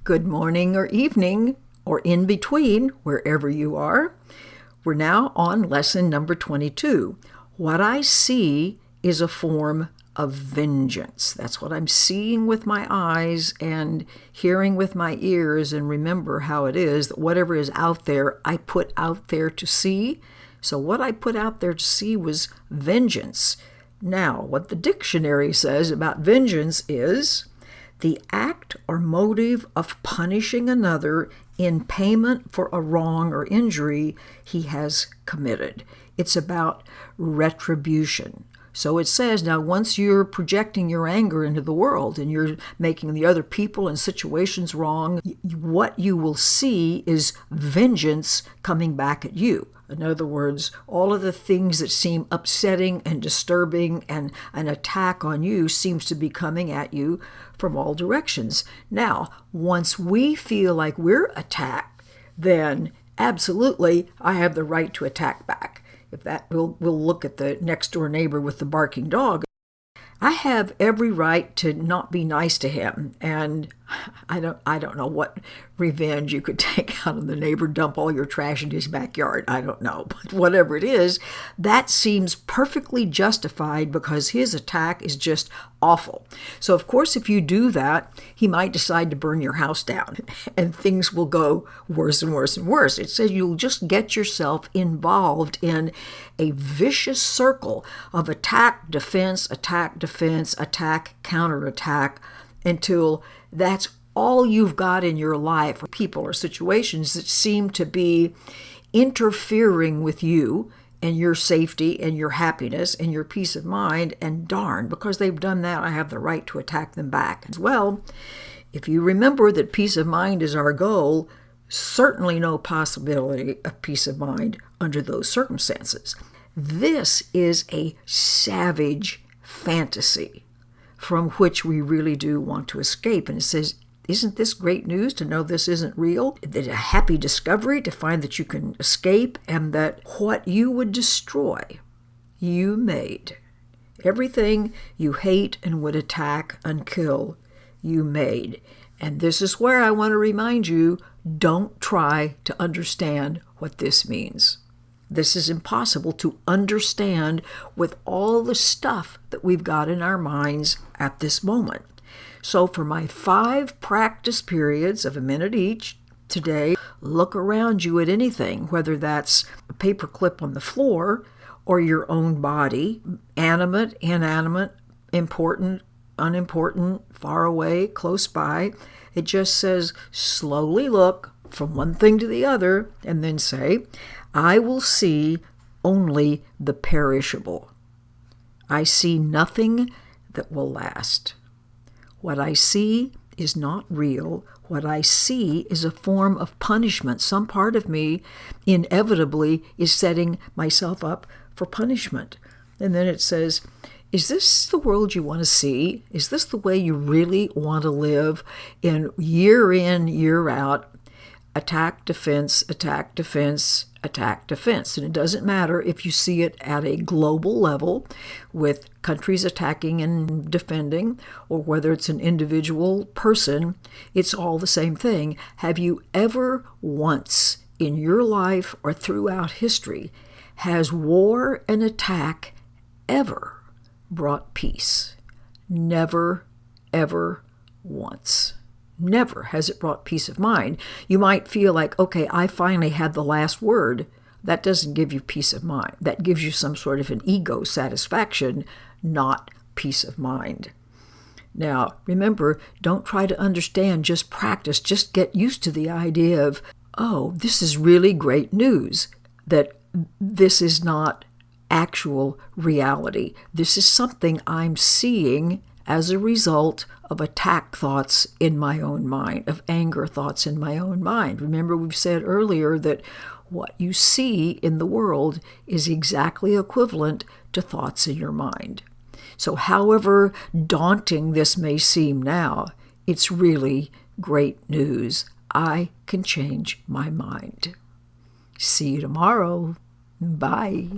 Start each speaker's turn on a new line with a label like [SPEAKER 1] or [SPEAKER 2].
[SPEAKER 1] Good morning or evening or in between, wherever you are. We're now on lesson number 22. What I see is a form of vengeance. That's what I'm seeing with my eyes and hearing with my ears. And remember how it is that whatever is out there, I put out there to see. So what I put out there to see was vengeance. Now, what the dictionary says about vengeance is the act or motive of punishing another in payment for a wrong or injury he has committed. It's about retribution. So it says, now once you're projecting your anger into the world and you're making the other people and situations wrong, what you will see is vengeance coming back at you. In other words, all of the things that seem upsetting and disturbing and an attack on you seems to be coming at you from all directions. Now, once we feel like we're attacked, then absolutely I have the right to attack back. If that, we'll look at the next door neighbor with the barking dog. I have every right to not be nice to him, and I don't know what revenge you could take out of the neighbor, dump all your trash in his backyard. I don't know, but whatever it is, that seems perfectly justified because his attack is just awful. So of course, if you do that, he might decide to burn your house down, and things will go worse and worse and worse. It says you'll just get yourself involved in a vicious circle of attack, defense, counterattack, until that's all you've got in your life. People or situations that seem to be interfering with you and your safety and your happiness and your peace of mind, and darn, because they've done that, I have the right to attack them back as well. If you remember that peace of mind is our goal, certainly no possibility of peace of mind under those circumstances. This is a savage fantasy from which we really do want to escape. And it says, isn't this great news to know this isn't real? That a happy discovery to find that you can escape, and that what you would destroy, you made. Everything you hate and would attack and kill, you made. And this is where I want to remind you, don't try to understand what this means. This is impossible to understand with all the stuff that we've got in our minds at this moment. So for my 5 practice periods of a minute each today, look around you at anything, whether that's a paper clip on the floor or your own body, animate, inanimate, important, unimportant, far away, close by. It just says, slowly look from one thing to the other and then say, I will see only the perishable. I see nothing that will last. What I see is not real. What I see is a form of punishment. Some part of me inevitably is setting myself up for punishment. And then it says, is this the world you want to see? Is this the way you really want to live in, year out, attack, defense, attack, defense, attack, defense? And it doesn't matter if you see it at a global level with countries attacking and defending, or whether it's an individual person, it's all the same thing. Have you ever once in your life or throughout history, has war and attack ever brought peace? Never, ever once. Never has it brought peace of mind. You might feel like, okay, I finally had the last word. That doesn't give you peace of mind. That gives you some sort of an ego satisfaction, not peace of mind. Now, remember, don't try to understand, just practice. Just get used to the idea of, oh, this is really great news, that this is not actual reality. This is something I'm seeing as a result of attack thoughts in my own mind, of anger thoughts in my own mind. Remember, we've said earlier that what you see in the world is exactly equivalent to thoughts in your mind. So however daunting this may seem now, it's really great news. I can change my mind. See you tomorrow. Bye.